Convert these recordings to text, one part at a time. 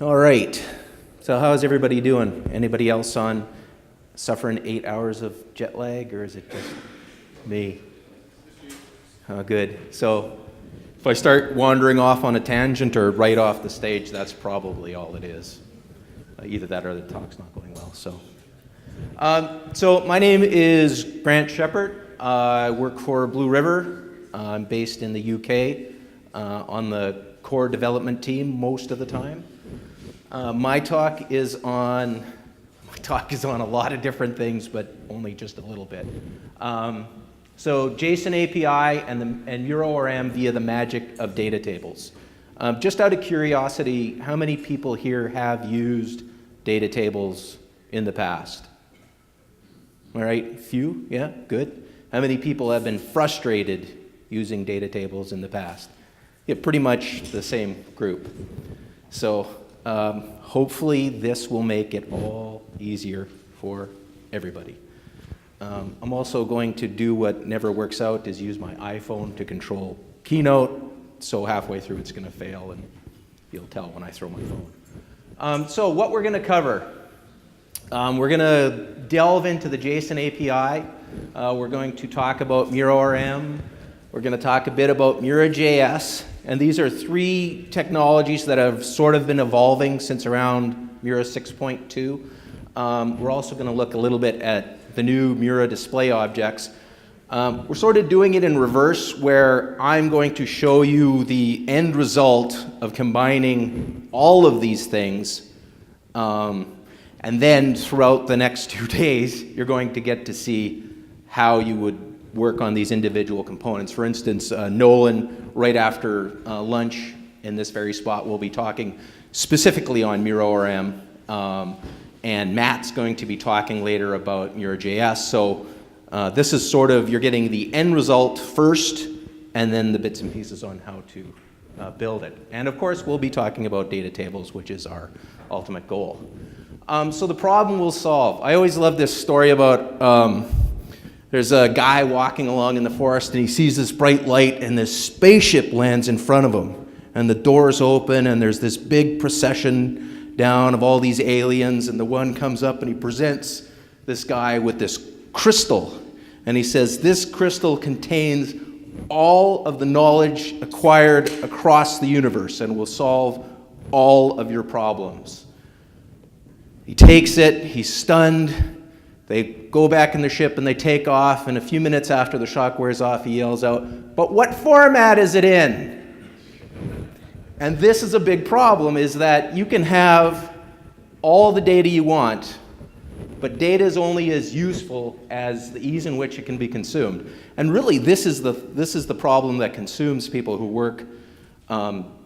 All right. So how's everybody doing? Anybody else suffering 8 hours of jet lag, or is it just me? Oh, good. So if I start wandering off on a tangent or right off the stage, that's probably all it is. Either that or the talk's not going well. So my name is Grant Shepert. I work for Blue River. I'm based in the UK on the core development team most of the time. My talk is on a lot of different things, but only just a little bit. So JSON API and Mura ORM via the magic of data tables. Just out of curiosity, how many people here have used data tables in the past? All right, few, yeah, good. How many people have been frustrated using data tables in the past? Yeah, pretty much the same group. So hopefully this will make it all easier for everybody. I'm also going to do what never works out, is use my iPhone to control Keynote. So halfway through it's going to fail, and you'll tell when I throw my phone. So what we're going to cover, we're going to delve into the JSON API. We're going to talk about Mura ORM. We're going to talk a bit about Mura.js. And these are three technologies that have sort of been evolving since around Mura 6.2. We're also going to look a little bit at the new Mura display objects. We're sort of doing it in reverse, where I'm going to show you the end result of combining all of these things. And then throughout the next 2 days, you're going to get to see how you would work on these individual components. For instance, Nolan, right after lunch in this very spot, will be talking specifically on Mura ORM. And Matt's going to be talking later about Mura.js. So this is sort of, you're getting the end result first, and then the bits and pieces on how to build it. And of course, we'll be talking about data tables, which is our ultimate goal. So the problem we'll solve. I always love this story about there's a guy walking along in the forest, and he sees this bright light, and this spaceship lands in front of him. And the doors open, and there's this big procession down of all these aliens, and the one comes up and he presents this guy with this crystal. And he says, this crystal contains all of the knowledge acquired across the universe and will solve all of your problems. He takes it, he's stunned. They go back in the ship and they take off, and a few minutes after the shock wears off, he yells out, "But what format is it in?" And this is a big problem, is that you can have all the data you want, but data is only as useful as the ease in which it can be consumed. And really, this is the problem that consumes people who work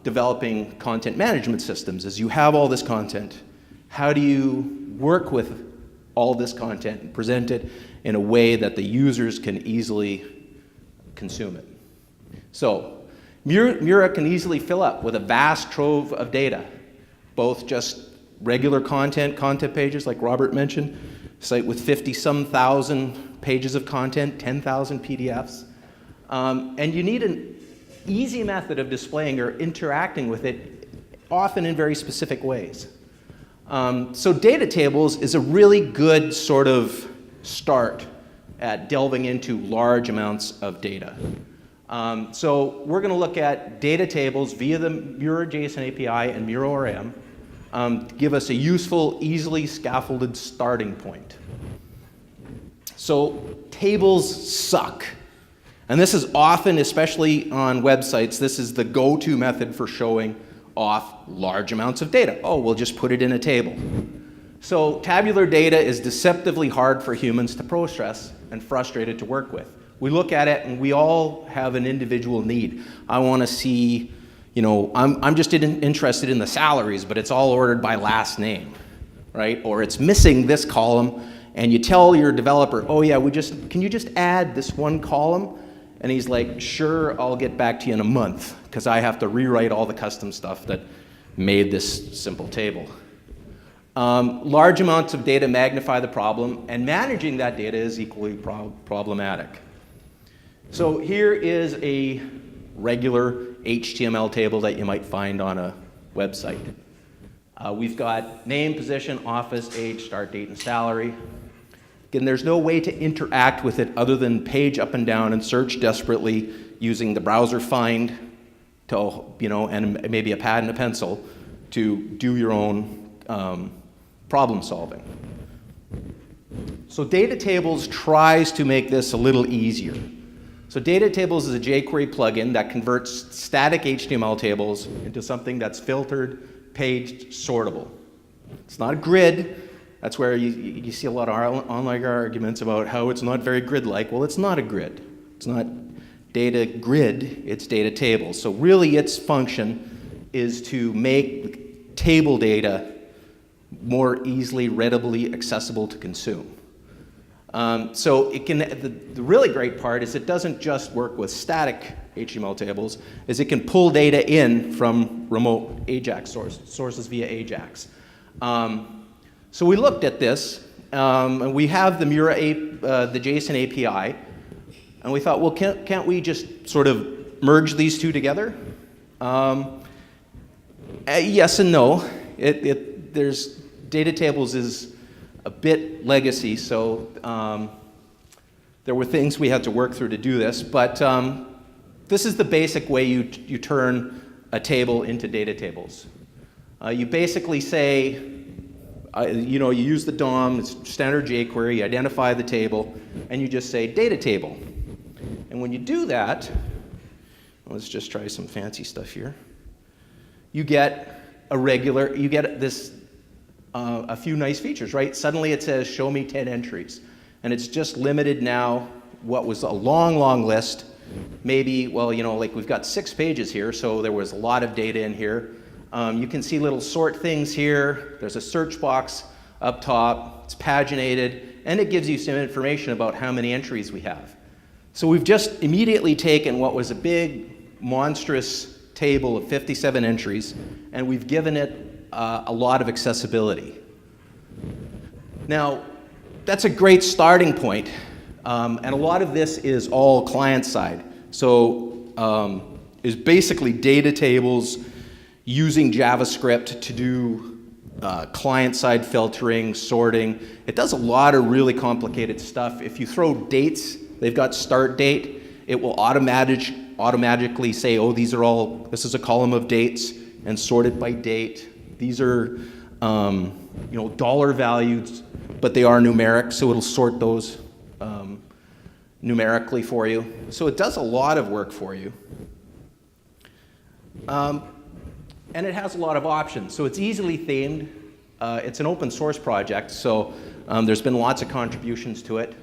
developing content management systems, is you have all this content. How do you work with all this content and present it in a way that the users can easily consume it? So Mura can easily fill up with a vast trove of data, both just regular content pages like Robert mentioned, a site with 50-some thousand pages of content, 10,000 PDFs. And you need an easy method of displaying or interacting with it, often in very specific ways. So data tables is a really good sort of start at delving into large amounts of data. So we're going to look at data tables via the Mura JSON API and Mura ORM to give us a useful, easily scaffolded starting point. So tables suck. And this is often, especially on websites, this is the go-to method for showing off large amounts of data. Oh, we'll just put it in a table. So tabular data is deceptively hard for humans to process and frustrated to work with. We look at it and we all have an individual need. I want to see, I'm just interested in the salaries, but it's all ordered by last name, right? Or it's missing this column, and you tell your developer, oh yeah, can you just add this one column? And he's like, sure, I'll get back to you in a month, because I have to rewrite all the custom stuff that made this simple table. Large amounts of data magnify the problem, and managing that data is equally problematic. So here is a regular HTML table that you might find on a website. We've got name, position, office, age, start date, and salary. Again, there's no way to interact with it other than page up and down and search desperately using the browser find to, and maybe a pad and a pencil to do your own problem solving. So DataTables tries to make this a little easier. So DataTables is a jQuery plugin that converts static HTML tables into something that's filtered, paged, sortable. It's not a grid. That's where you see a lot of online arguments about how it's not very grid-like. Well, it's not a grid. It's not data grid, it's data tables. So really its function is to make table data more easily, readily accessible to consume. So it can, the really great part is it doesn't just work with static HTML tables, is it can pull data in from remote AJAX sources via AJAX. So we looked at this, and we have the the JSON API, and we thought, well, can't we just sort of merge these two together? Yes and no. There's DataTables is a bit legacy, so there were things we had to work through to do this, but this is the basic way you turn a table into DataTables. You basically say, you use the DOM, it's standard jQuery, you identify the table, and you just say data table. And when you do that, let's just try some fancy stuff here. You get this, a few nice features, right? Suddenly it says, show me 10 entries. And it's just limited now, what was a long, long list. Maybe, well, like we've got 6 pages here, so there was a lot of data in here. You can see little sort things here. There's a search box up top. It's paginated, and it gives you some information about how many entries we have. So we've just immediately taken what was a big, monstrous table of 57 entries, and we've given it a lot of accessibility. Now, that's a great starting point, and a lot of this is all client-side. So is basically data tables using JavaScript to do client-side filtering, sorting. It does a lot of really complicated stuff. If you throw dates, they've got start date, it will automatically say, oh, this is a column of dates, and sort it by date. These are dollar values, but they are numeric, so it'll sort those numerically for you. So it does a lot of work for you. And it has a lot of options. So it's easily themed. It's an open source project, so there's been lots of contributions to it.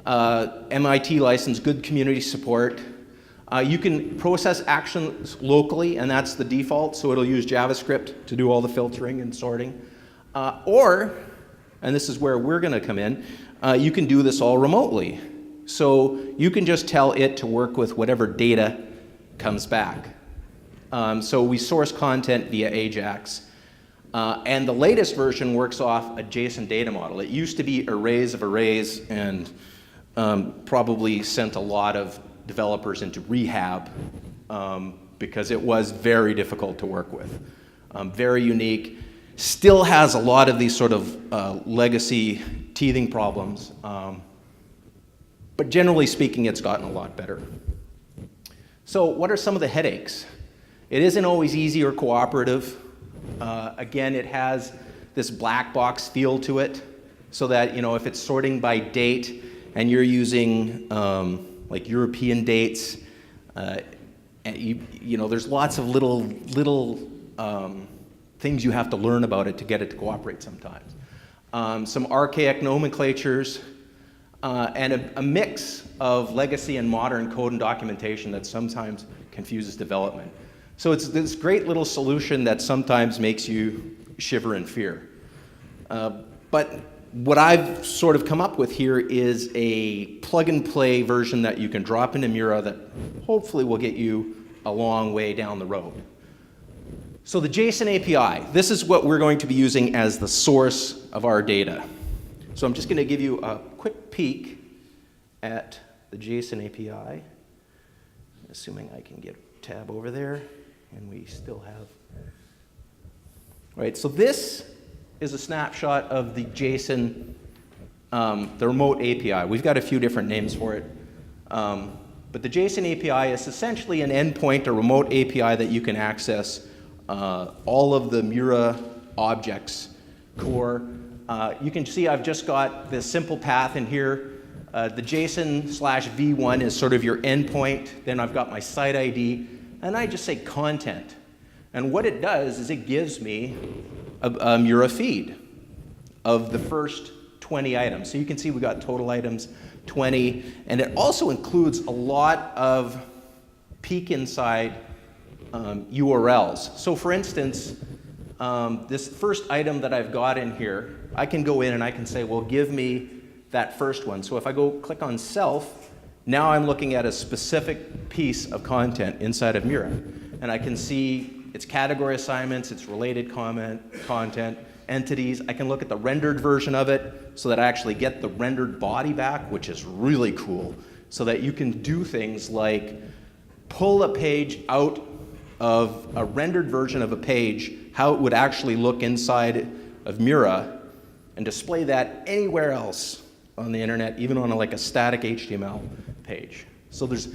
MIT license, good community support. You can process actions locally, and that's the default, so it'll use JavaScript to do all the filtering and sorting. Or, and this is where we're going to come in, you can do this all remotely. So you can just tell it to work with whatever data comes back. So we source content via AJAX. And the latest version works off a JSON data model. It used to be arrays of arrays and probably sent a lot of developers into rehab because it was very difficult to work with. Very unique. Still has a lot of these sort of legacy teething problems. But generally speaking, it's gotten a lot better. So what are some of the headaches? It isn't always easy or cooperative. Again, it has this black box feel to it, so that if it's sorting by date and you're using like European dates, there's lots of little things you have to learn about it to get it to cooperate sometimes. Some archaic nomenclatures, and a mix of legacy and modern code and documentation that sometimes confuses development. So it's this great little solution that sometimes makes you shiver in fear. But what I've sort of come up with here is a plug-and-play version that you can drop into Mura that hopefully will get you a long way down the road. So the JSON API, this is what we're going to be using as the source of our data. So I'm just going to give you a quick peek at the JSON API, assuming I can get a tab over there. And we still have, Right, so this is a snapshot of the JSON, the remote API. We've got a few different names for it. But the JSON API is essentially an endpoint, a remote API that you can access all of the Mura objects core. You can see I've just got this simple path in here. The JSON/v1 is sort of your endpoint. Then I've got my site ID, and I just say content. And what it does is it gives me a Mura feed of the first 20 items. So you can see we got total items 20, and it also includes a lot of peek inside URLs. So for instance, this first item that I've got in here, I can go in and I can say, well, give me that first one. So if I go click on self, now I'm looking at a specific piece of content inside of Mura. And I can see its category assignments, its related content, entities. I can look at the rendered version of it so that I actually get the rendered body back, which is really cool, so that you can do things like pull a page out of a rendered version of a page, how it would actually look inside of Mura, and display that anywhere else on the internet, even on like a static HTML page. So there's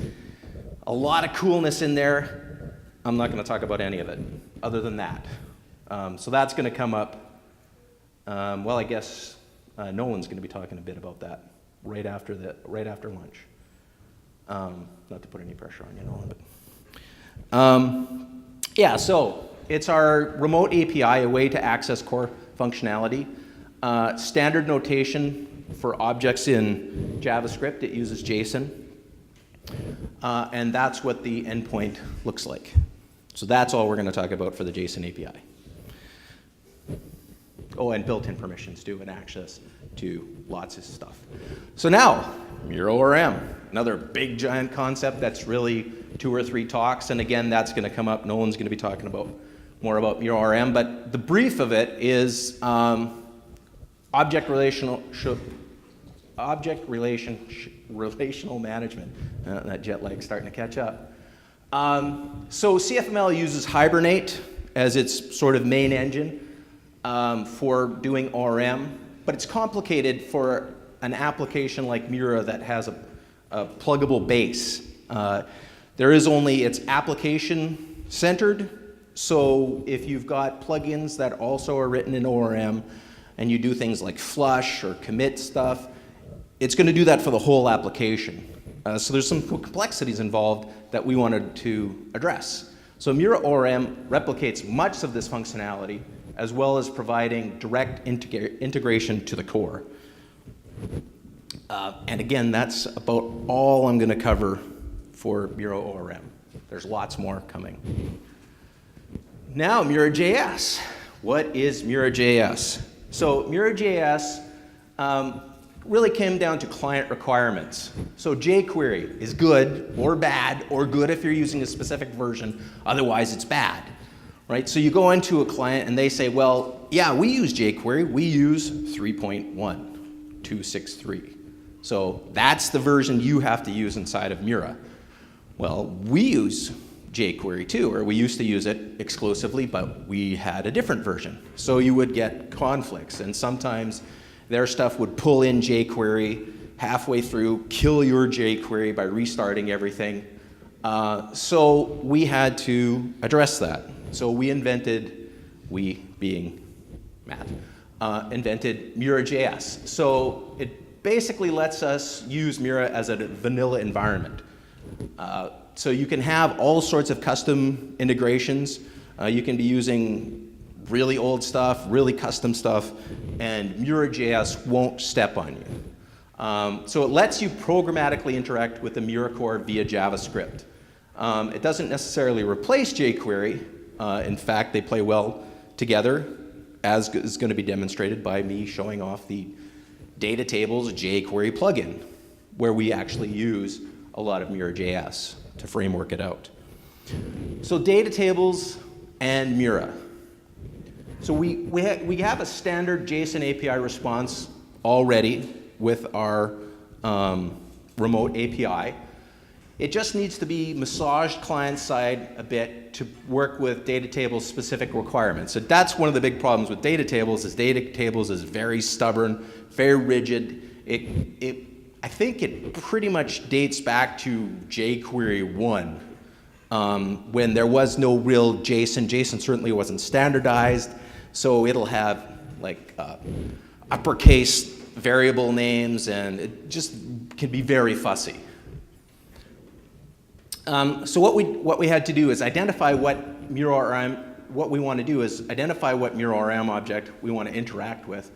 a lot of coolness in there. I'm not going to talk about any of it other than that. So that's going to come up. Well, I guess Nolan's going to be talking a bit about that right after lunch. Not to put any pressure on you, Nolan, but yeah. So it's our remote API, a way to access core functionality. Standard notation for objects in JavaScript. It uses JSON, and that's what the endpoint looks like. So that's all we're going to talk about for the JSON API. Oh, and built-in permissions too, and access to lots of stuff. So now, Mura ORM, another big giant concept that's really 2 or 3 talks, and again, that's going to come up. Nolan's going to be talking about more about Mura ORM, but the brief of it is relational management. That jet lag's starting to catch up. So CFML uses Hibernate as its sort of main engine for doing ORM, but it's complicated for an application like Mura that has a pluggable base. It's application centered, so if you've got plugins that also are written in ORM and you do things like flush or commit stuff, it's going to do that for the whole application. So there's some complexities involved that we wanted to address. So Mura ORM replicates much of this functionality, as well as providing direct integration to the core. And again, that's about all I'm going to cover for Mura ORM. There's lots more coming. Now, Mura.js. What is Mura.js? So Mura.js really came down to client requirements. So jQuery is good or bad, or good if you're using a specific version, otherwise it's bad. Right? So you go into a client and they say, well, yeah, we use jQuery, we use 3.1.263. So that's the version you have to use inside of Mura. Well, we use jQuery too, or we used to use it exclusively, but we had a different version. So you would get conflicts, and sometimes their stuff would pull in jQuery halfway through, kill your jQuery by restarting everything. So we had to address that. So we being Matt, invented Mura.js. So it basically lets us use Mura as a vanilla environment. So you can have all sorts of custom integrations. You can be using really old stuff, really custom stuff, and Mura.js won't step on you. So it lets you programmatically interact with the Mura core via JavaScript. It doesn't necessarily replace jQuery. In fact, they play well together, as is going to be demonstrated by me showing off the DataTables jQuery plugin, where we actually use a lot of Mura.js to framework it out. So DataTables and Mura. So we have a standard JSON API response already with our remote API. It just needs to be massaged client-side a bit to work with DataTables specific requirements. So that's one of the big problems with DataTables is very stubborn, very rigid. I think it pretty much dates back to jQuery 1 when there was no real JSON. JSON certainly wasn't standardized, so it'll have like uppercase variable names, and it just can be very fussy. So what we had to do is identify what MuraORM, what we want to do is identify what MuraORM object we want to interact with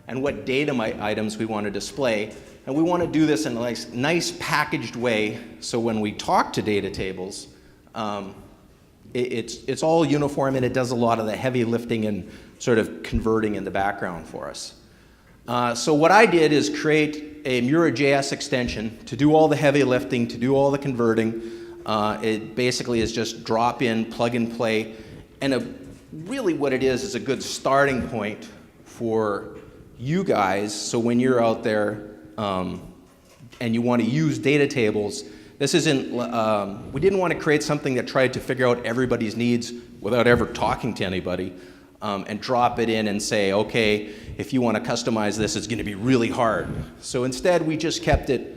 and what data items we want to display. And we want to do this in a nice packaged way so when we talk to DataTables, it's all uniform and it does a lot of the heavy lifting and sort of converting in the background for us. So what I did is create a Mura.js extension to do all the heavy lifting, to do all the converting. It basically is just drop in, plug and play, and really what it is a good starting point for you guys. So when you're out there and you want to use DataTables, this isn't, we didn't want to create something that tried to figure out everybody's needs without ever talking to anybody and drop it in and say, okay, if you want to customize this, it's going to be really hard. So instead, we just kept it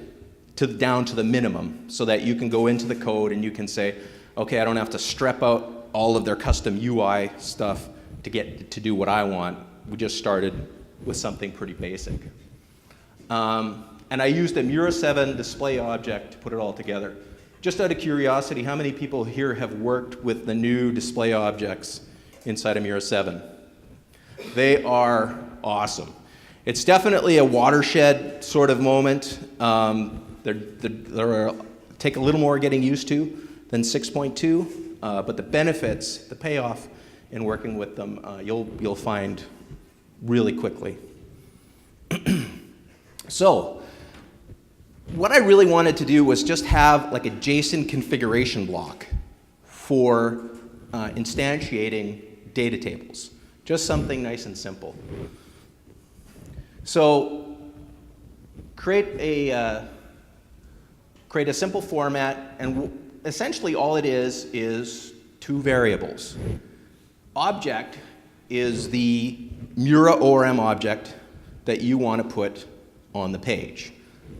down to the minimum so that you can go into the code and you can say, okay, I don't have to strep out all of their custom UI stuff to get to do what I want. We just started with something pretty basic. And I used a Mura 7 display object to put it all together. Just out of curiosity, how many people here have worked with the new display objects inside of Mura 7? They are awesome. It's definitely a watershed sort of moment. They're take a little more getting used to than 6.2, but the benefits, the payoff in working with them, you'll find really quickly. So, what I really wanted to do was just have like a JSON configuration block for instantiating DataTables. Just something nice and simple. So, create a simple format, and essentially all it is two variables. Object is the MuraORM object that you want to put on the page.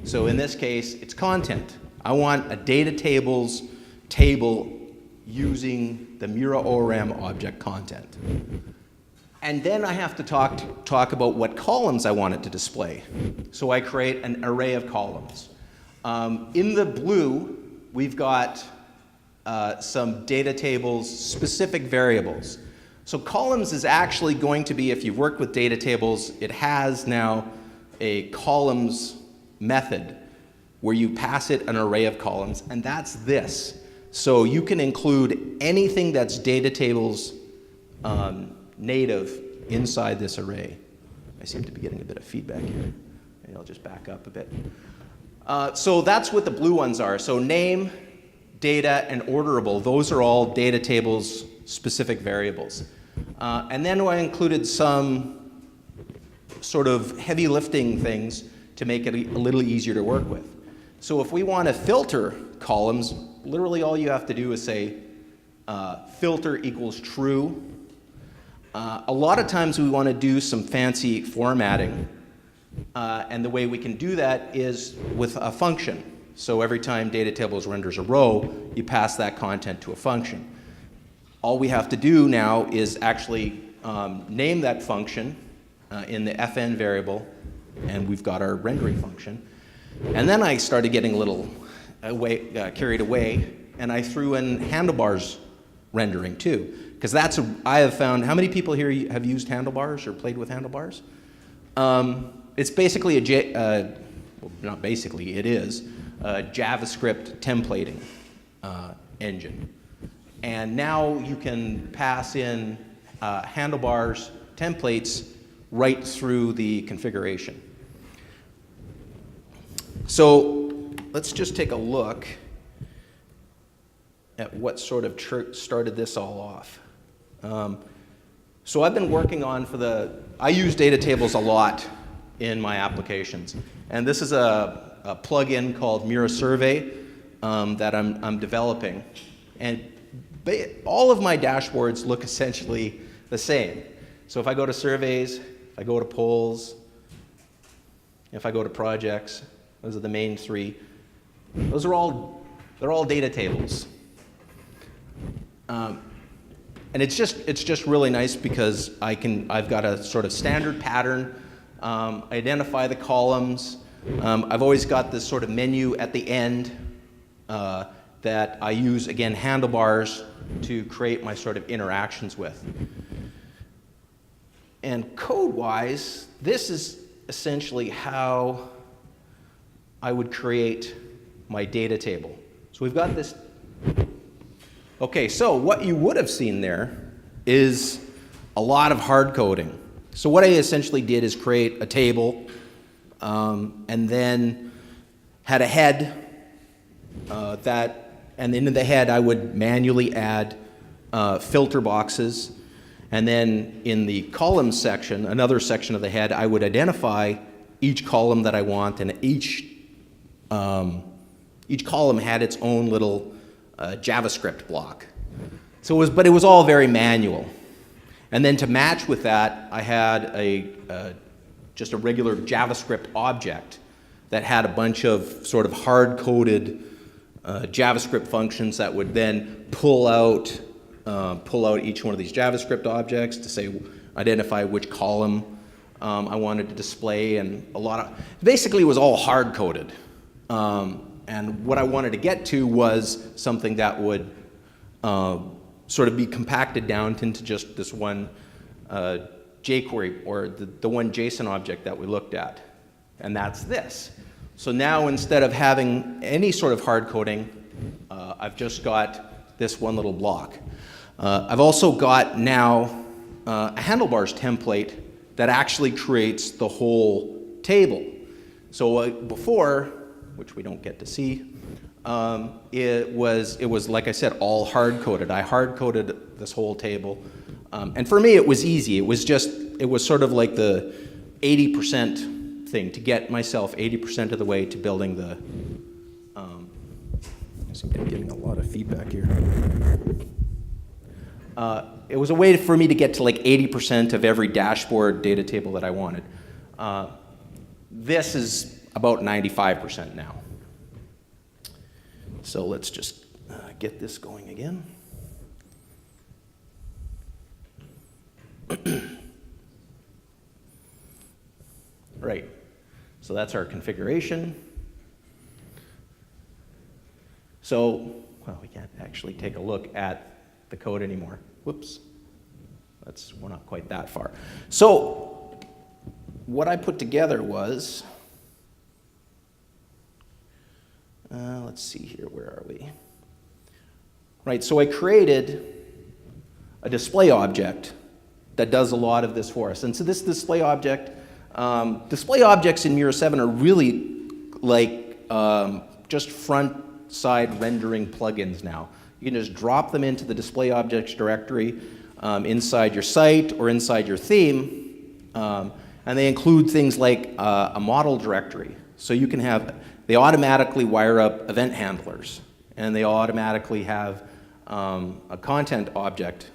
So in this case, it's content. I want a DataTables table using the MuraORM object content. And then I have to talk about what columns I want it to display. So I create an array of columns. In the blue, we've got some DataTables specific variables. So columns is actually going to be, if you've worked with DataTables, it has now a columns method where you pass it an array of columns, and that's this. So you can include anything that's DataTables native inside this array. I seem to be getting a bit of feedback here. Maybe I'll just back up a bit. So that's what the blue ones are. So name, data, and orderable, those are all DataTables specific variables. And then I included some sort of heavy lifting things to make it a little easier to work with. So if we want to filter columns, literally all you have to do is say filter equals true. A lot of times we want to do some fancy formatting. And the way we can do that is with a function. So every time DataTables renders a row, you pass that content to a function. All we have to do now is actually name that function in the fn variable, and we've got our rendering function. And then I started getting a little carried away, and I threw in Handlebar's rendering too, because I have found, how many people here have used Handlebars or played with Handlebars? It's basically well, not basically, it is a JavaScript templating engine. And now you can pass in Handlebars templates right through the configuration. So let's just take a look at what sort of started this all off. So I've been working on I use DataTables a lot in my applications. And this is a plugin called Mura Survey. that I'm developing. And all of my dashboards look essentially the same. So if I go to surveys, if I go to polls, if I go to projects, those are the main three. They're all data tables. And it's just really nice because I've got a sort of standard pattern, identify the columns. I've always got this sort of menu at the end that I use, again, handlebars to create my sort of interactions with. And code-wise, this is essentially how I would create my data table. So we've got this. Okay, so what you would have seen there is a lot of hard coding. So what I essentially did is create a table and then had a head and into the head I would manually add filter boxes. And then in the column section, another section of the head, I would identify each column that I want, and each column had its own little JavaScript block. So it was all very manual. And then to match with that, I had just a regular JavaScript object that had a bunch of sort of hard-coded JavaScript functions that would then pull out each one of these JavaScript objects to say, identify which column I wanted to display, and basically it was all hard-coded. And what I wanted to get to was something that would sort of be compacted down into just this one jQuery, or the one JSON object that we looked at. And that's this. So now instead of having any sort of hard coding, I've just got this one little block. I've also got now a handlebars template that actually creates the whole table. So before, which we don't get to see, it was like I said, all hard coded. I hard coded this whole table, and for me it was easy. It was sort of like the 80% thing to get myself 80% of the way to building the. I seem to be getting a lot of feedback here. It was a way for me to get to like 80% of every dashboard data table that I wanted. This is about 95% now. So let's just get this going again. Right, so that's our configuration. So, well, we can't actually take a look at the code anymore. Whoops, we're not quite that far. So, what I put together was, let's see here, where are we? Right, so I created a display object that does a lot of this for us. And so this display object, display objects in Mura 7 are really like just front-side rendering plugins now. You can just drop them into the display objects directory inside your site or inside your theme, and they include things like a model directory. So you can they automatically wire up event handlers, and they automatically have a content object.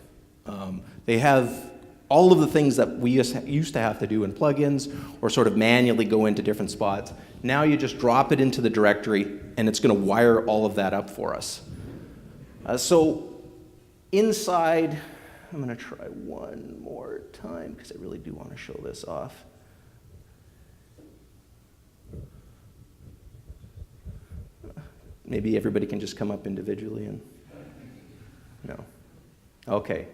They have all of the things that we used to have to do in plugins or sort of manually go into different spots. Now you just drop it into the directory, and it's going to wire all of that up for us. So inside, I'm going to try one more time because I really do want to show this off. Maybe everybody can just come up individually and, no. Okay.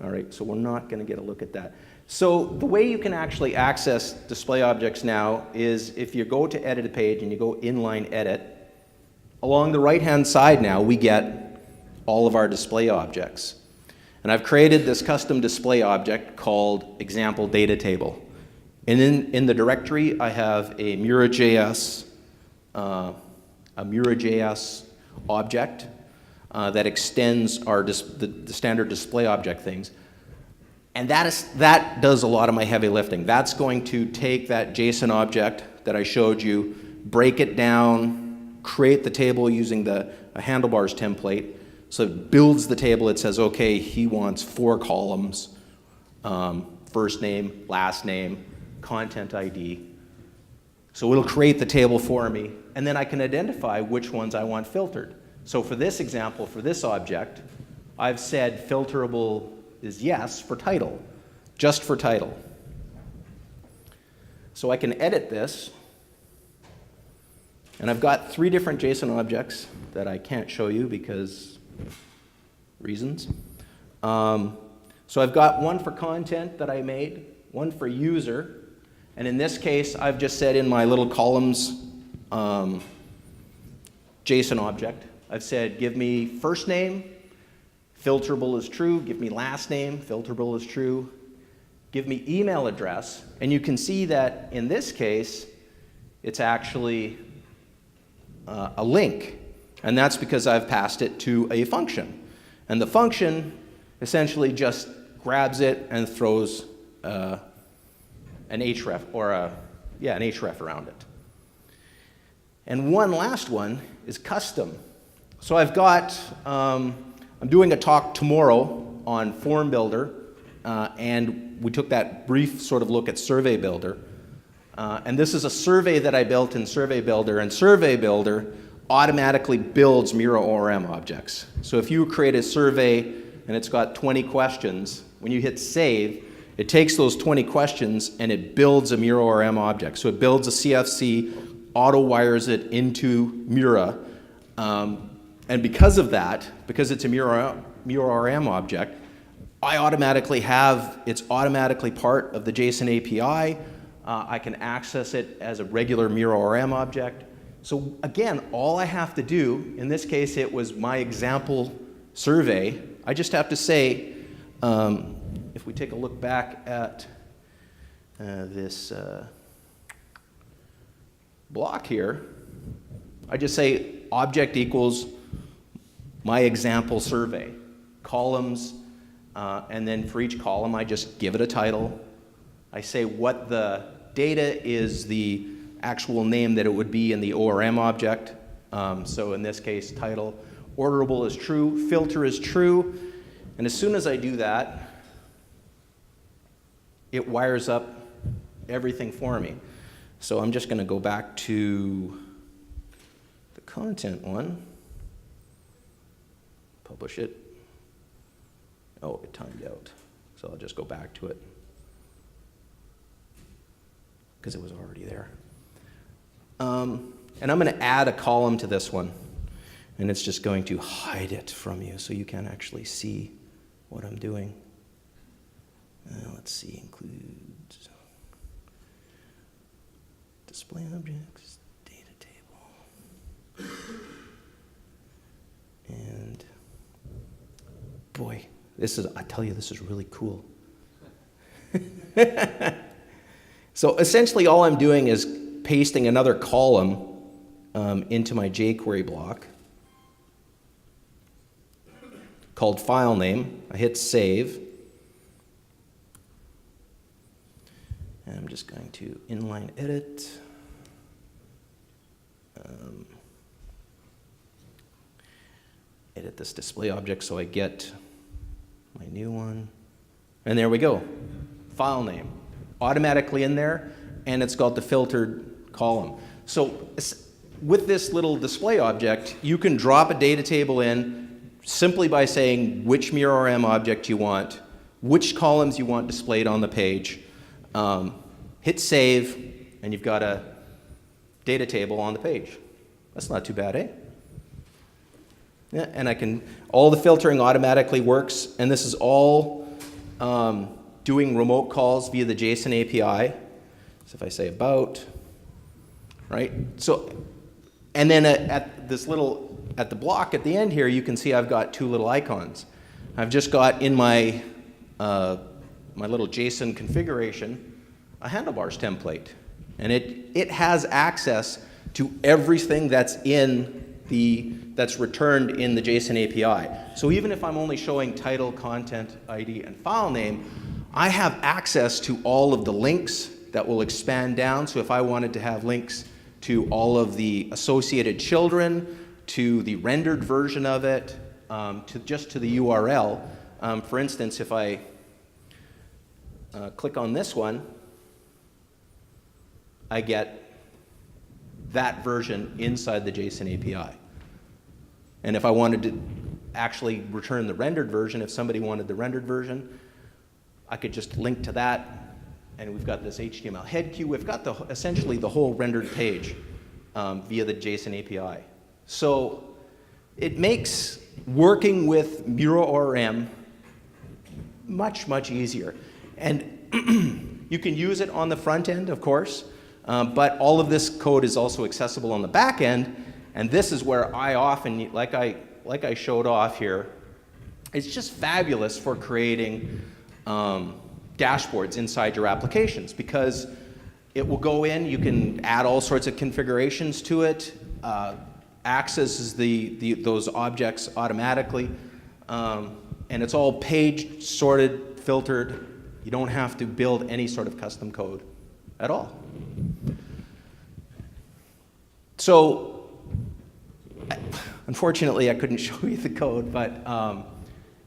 All right, so we're not going to get a look at that. So the way you can actually access display objects now is if you go to edit a page and you go inline edit, along the right-hand side now we get all of our display objects. And I've created this custom display object called example data table. And in the directory I have a MuraJS object that extends the standard display object things. And that does a lot of my heavy lifting. That's going to take that JSON object that I showed you, break it down, create the table using a Handlebars template. So it builds the table. It says, okay, he wants 4 columns, first name, last name, content ID. So it'll create the table for me, and then I can identify which ones I want filtered. So for this example, for this object, I've said filterable is yes for title, just for title. So I can edit this, and I've got 3 different JSON objects that I can't show you because reasons. So I've got one for content that I made, one for user, and in this case, I've just said in my little columns JSON object, I've said give me first name, filterable is true, give me last name, filterable is true, give me email address, and you can see that in this case, it's actually a link, and that's because I've passed it to a function. And the function essentially just grabs it and throws an href or an href around it. And one last one is custom. So I've got, I'm doing a talk tomorrow on Form Builder, and we took that brief sort of look at Survey Builder. And this is a survey that I built in Survey Builder, and Survey Builder automatically builds Mura ORM objects. So if you create a survey and it's got 20 questions, when you hit save, it takes those 20 questions and it builds a Mura ORM object. So it builds a CFC, auto-wires it into Mura, and because of that, because it's a Mura ORM object, I automatically have, it's automatically part of the JSON API. I can access it as a regular Mura ORM object. So again, all I have to do, in this case it was my example survey, I just have to say, if we take a look back at this block here, I just say object equals my example survey, columns, and then for each column I just give it a title. I say what the data is, the actual name that it would be in the ORM object. So in this case, title. Orderable is true, filter is true, and as soon as I do that, it wires up everything for me. So I'm just going to go back to the content one, publish it. Oh, it timed out, so I'll just go back to it because it was already there. And I'm going to add a column to this one, and it's just going to hide it from you so you can't actually see what I'm doing. Let's see, includes display objects, data table, and boy, this is, I tell you, this is really cool. So essentially all I'm doing is pasting another column into my jQuery block called file name. I hit save. And I'm just going to inline edit. Edit this display object so I get my new one. And there we go. File name. Automatically in there, and it's got the filtered column. So with this little display object, you can drop a data table in simply by saying which MuraORM object you want, which columns you want displayed on the page. Hit save, and you've got a data table on the page. That's not too bad, eh? Yeah, and I can, all the filtering automatically works, and this is all doing remote calls via the JSON API. So if I say about, right? So, and then at this little, at the block at the end here, you can see I've got 2 little icons. I've just got in my, my little JSON configuration a handlebars template. And it has access to everything that's in the, that's returned in the JSON API. So even if I'm only showing title, content, ID, and file name, I have access to all of the links that will expand down. So if I wanted to have links to all of the associated children, to the rendered version of it, to the URL. For instance, if I click on this one, I get that version inside the JSON API. And if I wanted to actually return the rendered version, if somebody wanted the rendered version, I could just link to that, and we've got this HTML head queue. We've got essentially the whole rendered page via the JSON API. So it makes working with MuraORM much, much easier. And you can use it on the front end, of course, but all of this code is also accessible on the back end, and this is where I often, like I showed off here, it's just fabulous for creating dashboards inside your applications, because it will go in, you can add all sorts of configurations to it, accesses those objects automatically, and it's all paged, sorted, filtered. You don't have to build any sort of custom code at all. So, unfortunately, I couldn't show you the code, but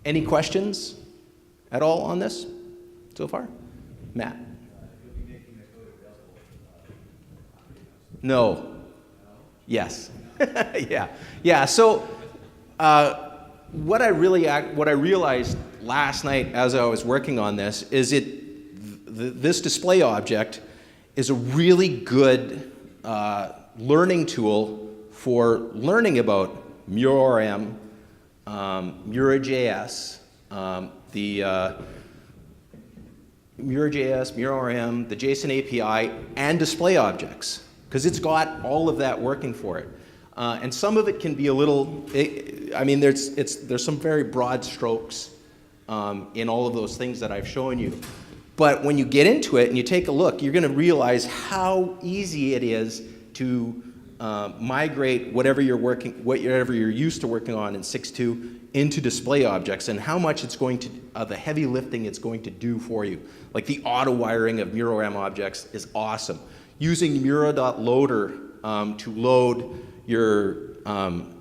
any questions at all on this so far? Matt? You'll be making the code available. No. Yes. Yeah. So what I realized last night as I was working on this is this display object is a really good learning tool for learning about MuraORM, MuraJS, MuraORM, the JSON API, and display objects, because it's got all of that working for it. And some of it can be a little, there's some very broad strokes in all of those things that I've shown you. But when you get into it and you take a look, you're going to realize how easy it is to migrate whatever you're used to working on in 6.2 into display objects, and how much it's going to, the heavy lifting it's going to do for you. Like the auto wiring of MuraORM objects is awesome. Using Mura.loader to load your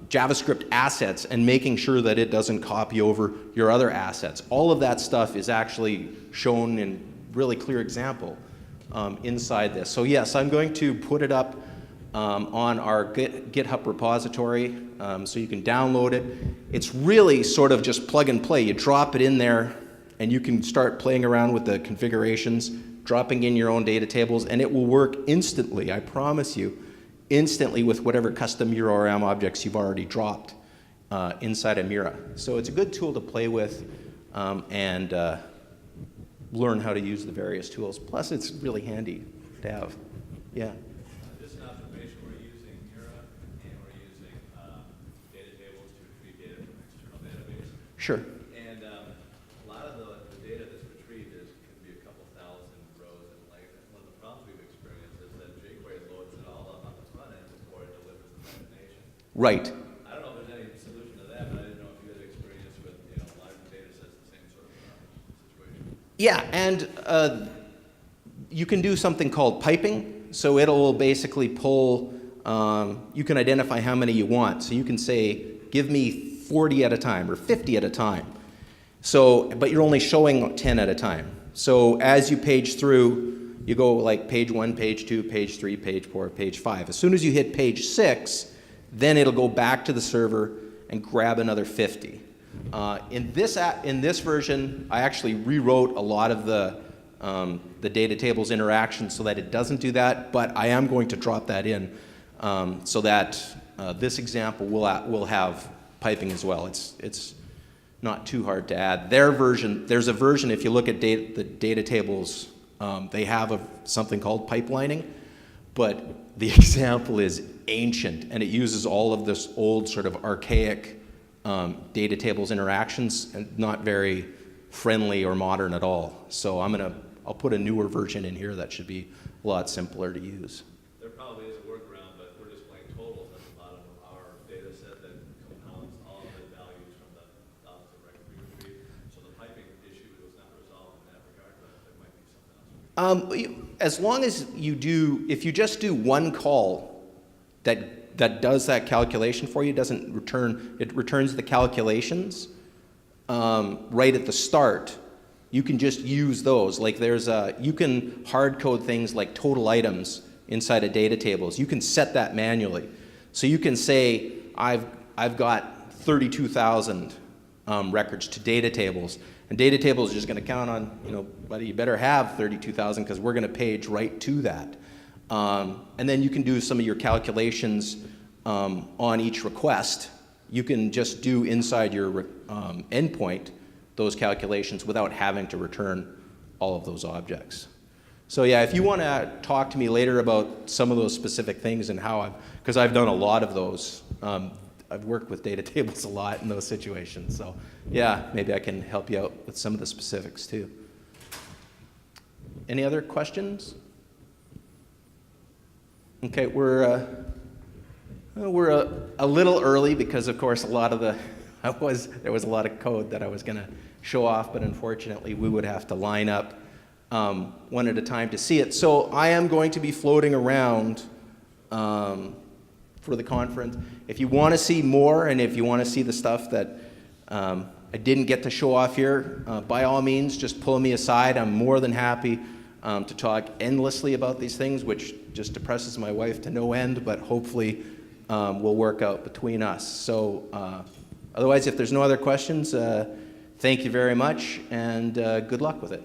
JavaScript assets and making sure that it doesn't copy over your other assets. All of that stuff is actually shown in really clear example inside this. So yes, I'm going to put it up on our GitHub repository so you can download it. It's really sort of just plug and play. You drop it in there and you can start playing around with the configurations, dropping in your own data tables, and it will work instantly, I promise you, instantly with whatever custom MuraORM objects you've already dropped inside of Mura. So it's a good tool to play with and learn how to use the various tools. Plus, it's really handy to have. Yeah. Just an observation, we're using Mura and we're using DataTables to retrieve data from external database. Sure. And a lot of the data that's retrieved can be a couple thousand rows. And like one of the problems we've experienced is that jQuery loads it all up on the front end before it delivers the destination. Right. I don't know if there's any solution to that, but I didn't know if you had experience with large data sets, the same sort of situation. Yeah, and you can do something called piping. So it'll basically pull, you can identify how many you want. So you can say, give me 40 at a time or 50 at a time. So, but you're only showing 10 at a time. So as you page through, you go like page 1, page 2, page 3, page 4, page 5. As soon as you hit page 6, then it'll go back to the server and grab another 50. In this version, I actually rewrote a lot of the data tables interaction so that it doesn't do that, but I am going to drop that in so that this example will have piping as well. It's not too hard to add. There's a version, if you look at the data tables, they have something called pipelining, but the example is ancient, and it uses all of this old sort of archaic data tables interactions, and not very friendly or modern at all. So I'll put a newer version in here that should be a lot simpler to use. There probably is a workaround, but we're displaying totals as a lot of our data set that compounds all of the values from the thousands of records we retrieved. So the piping issue was not resolved in that regard, but there might be something else. As long as if you just do one call that does that calculation for you. Doesn't return, it returns the calculations right at the start. You can just use those. Like you can hard code things like total items inside of DataTables. You can set that manually. So you can say, I've got 32,000 records to DataTables, and DataTables is just going to count on, buddy, you better have 32,000 because we're going to page right to that. And then you can do some of your calculations on each request. You can just do inside your endpoint those calculations without having to return all of those objects. So yeah, if you want to talk to me later about some of those specific things and how because I've done a lot of those. I've worked with DataTables a lot in those situations. So yeah, maybe I can help you out with some of the specifics too. Any other questions? Okay, we're a little early because, of course, there was a lot of code that I was going to show off, but unfortunately, we would have to line up one at a time to see it. So I am going to be floating around for the conference. If you want to see more, and if you want to see the stuff that I didn't get to show off here, by all means, just pull me aside. I'm more than happy to talk endlessly about these things, which just depresses my wife to no end, but hopefully will work out between us. So otherwise, if there's no other questions, thank you very much, and good luck with it.